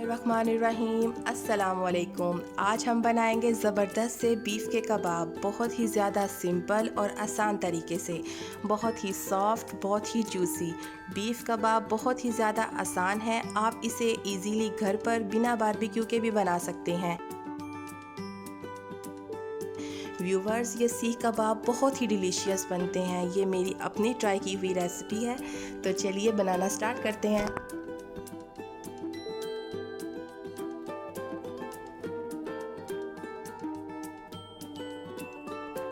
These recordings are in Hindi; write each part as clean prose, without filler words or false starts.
बिस्मिल्लाहिर्रहमानिर्रहीम। अस्सलामुअलैकुम। आज हम बनाएंगे ज़बरदस्त से बीफ के कबाब, बहुत ही ज़्यादा सिंपल और आसान तरीके से। बहुत ही सॉफ्ट, बहुत ही जूसी बीफ कबाब बहुत ही ज़्यादा आसान है। आप इसे इजीली घर पर बिना बारबेक्यू के भी बना सकते हैं। व्यूवर्स, ये सीख कबाब बहुत ही डिलीशियस बनते हैं। ये मेरी अपनी ट्राई की हुई रेसिपी है, तो चलिए बनाना स्टार्ट करते हैं।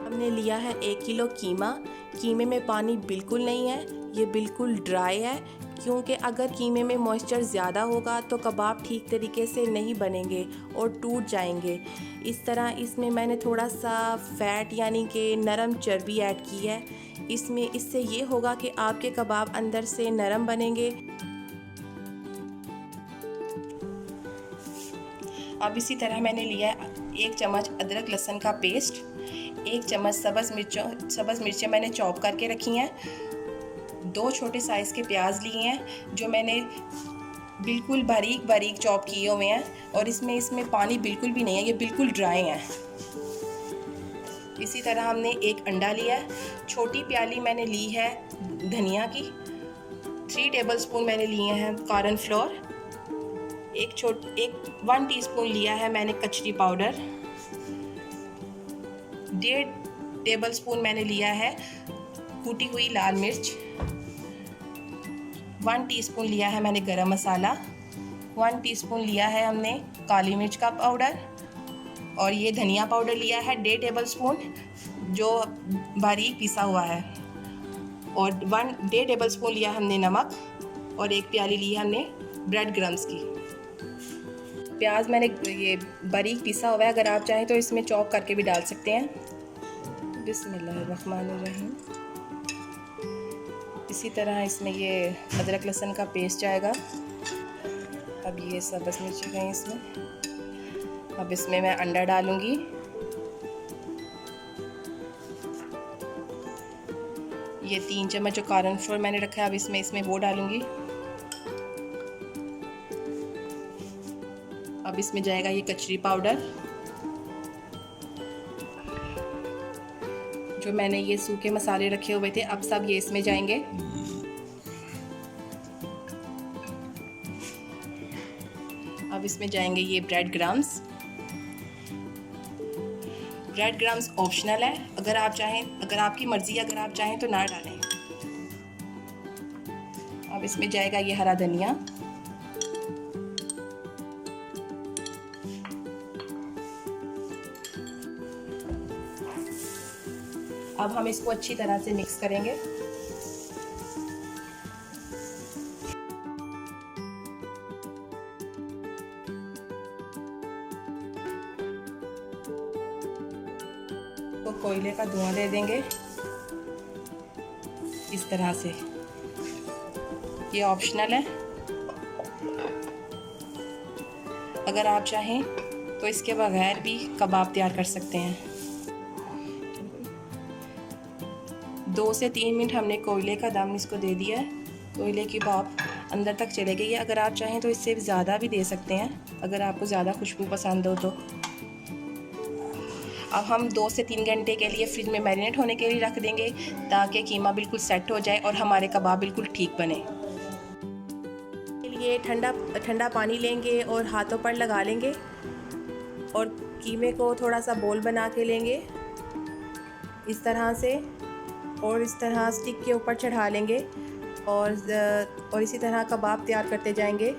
हमने लिया है 1 किलो कीमा। कीमे में पानी बिल्कुल नहीं है, ये बिल्कुल ड्राई है, क्योंकि अगर कीमे में मॉइस्चर ज़्यादा होगा तो कबाब ठीक तरीके से नहीं बनेंगे और टूट जाएंगे। इस तरह इसमें मैंने थोड़ा सा फ़ैट यानी कि नरम चर्बी ऐड की है। इससे ये होगा कि आपके कबाब अंदर से नरम बनेंगे। अब इसी तरह मैंने लिया है 1 चम्मच अदरक लहसुन का पेस्ट, 1 चम्मच सब्ज़ मिर्चें मैंने चॉप करके रखी हैं, 2 छोटे साइज़ के प्याज लिए हैं जो मैंने बिल्कुल बारीक बारीक चॉप किए हुए हैं, और इसमें पानी बिल्कुल भी नहीं है, ये बिल्कुल ड्राई है। इसी तरह हमने 1 अंडा लिया है। छोटी प्याली मैंने ली है धनिया की। 3 टेबलस्पून मैंने लिए हैं कॉर्न फ्लोर। 1 टीस्पून लिया है मैंने कचरी पाउडर। 1.5 टेबलस्पून मैंने लिया है कूटी हुई लाल मिर्च। 1 टीस्पून लिया है मैंने गरम मसाला। 1 टीस्पून लिया है हमने काली मिर्च का पाउडर, और ये धनिया पाउडर लिया है 1.5 टेबलस्पून जो बारीक पिसा हुआ है, और 1.5 टेबलस्पून लिया हमने नमक, और 1 प्याली ली है हमने ब्रेड क्रम्स की। प्याज मैंने ये बारीक पिसा हुआ है, अगर आप चाहें तो इसमें चॉप करके भी डाल सकते हैं। बिस्मिल्लाहिर्रहमानिर्रहीम। इसी तरह इसमें ये अदरक लहसुन का पेस्ट जाएगा। अब ये सब्ज़ मिर्ची गई इसमें। अब इसमें मैं अंडा डालूंगी। ये 3 चम्मच जो कॉर्न फ्लोर मैंने रखा है, अब इसमें वो डालूंगी। अब इसमें जाएगा ये कचरी पाउडर, जो मैंने ये सूखे मसाले रखे हुए थे, अब सब ये इसमें जाएंगे। अब इसमें जाएंगे ये bread crumbs. Bread crumbs optional है, अगर आप चाहें, अगर आपकी मर्ज़ी, अगर आप चाहें तो ना डालें। अब इसमें जाएगा ये हरा धनिया। अब हम इसको अच्छी तरह से मिक्स करेंगे। तो कोयले का धुआं दे देंगे इस तरह से। ये ऑप्शनल है, अगर आप चाहें तो इसके बगैर भी कबाब तैयार कर सकते हैं। 2 से 3 मिनट हमने कोयले का दम इसको दे दिया है। कोयले की भाप अंदर तक चले गई है। अगर आप चाहें तो इससे ज़्यादा भी दे सकते हैं, अगर आपको ज़्यादा खुशबू पसंद हो तो। अब हम 2 से 3 घंटे के लिए फ्रिज में मैरिनेट होने के लिए रख देंगे, ताकि कीमा बिल्कुल सेट हो जाए और हमारे कबाब बिल्कुल ठीक बने। के लिए ठंडा पानी लेंगे और हाथों पर लगा लेंगे, और कीमे को थोड़ा सा बोल बना के लेंगे इस तरह से, और इस तरह स्टिक के ऊपर चढ़ा लेंगे, और इसी तरह कबाब तैयार करते जाएंगे।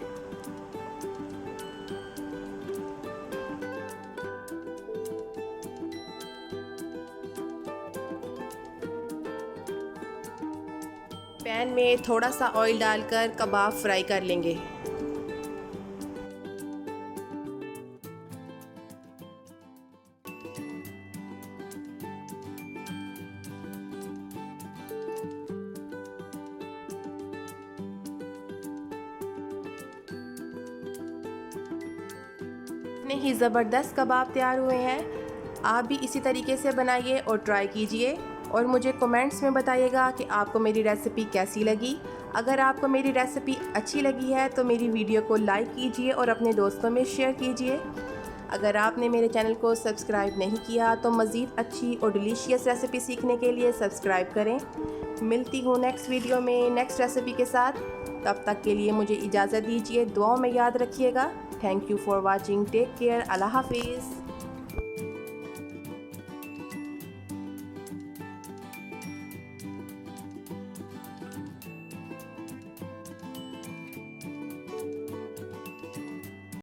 पैन में थोड़ा सा ऑयल डालकर कबाब फ्राई कर लेंगे। इतने ही ज़बरदस्त कबाब तैयार हुए हैं। आप भी इसी तरीके से बनाइए और ट्राई कीजिए, और मुझे कमेंट्स में बताइएगा कि आपको मेरी रेसिपी कैसी लगी। अगर आपको मेरी रेसिपी अच्छी लगी है तो मेरी वीडियो को लाइक कीजिए और अपने दोस्तों में शेयर कीजिए। अगर आपने मेरे चैनल को सब्सक्राइब नहीं किया तो मज़ीद अच्छी और डिलीशियस रेसिपी सीखने के लिए सब्सक्राइब करें। मिलती हूँ नेक्स्ट वीडियो में नेक्स्ट रेसिपी के साथ। तब तक के लिए मुझे इजाज़त दीजिए। दुआओं में याद रखिएगा। Thank you for watching. Take care. अल्लाह हाफिज़।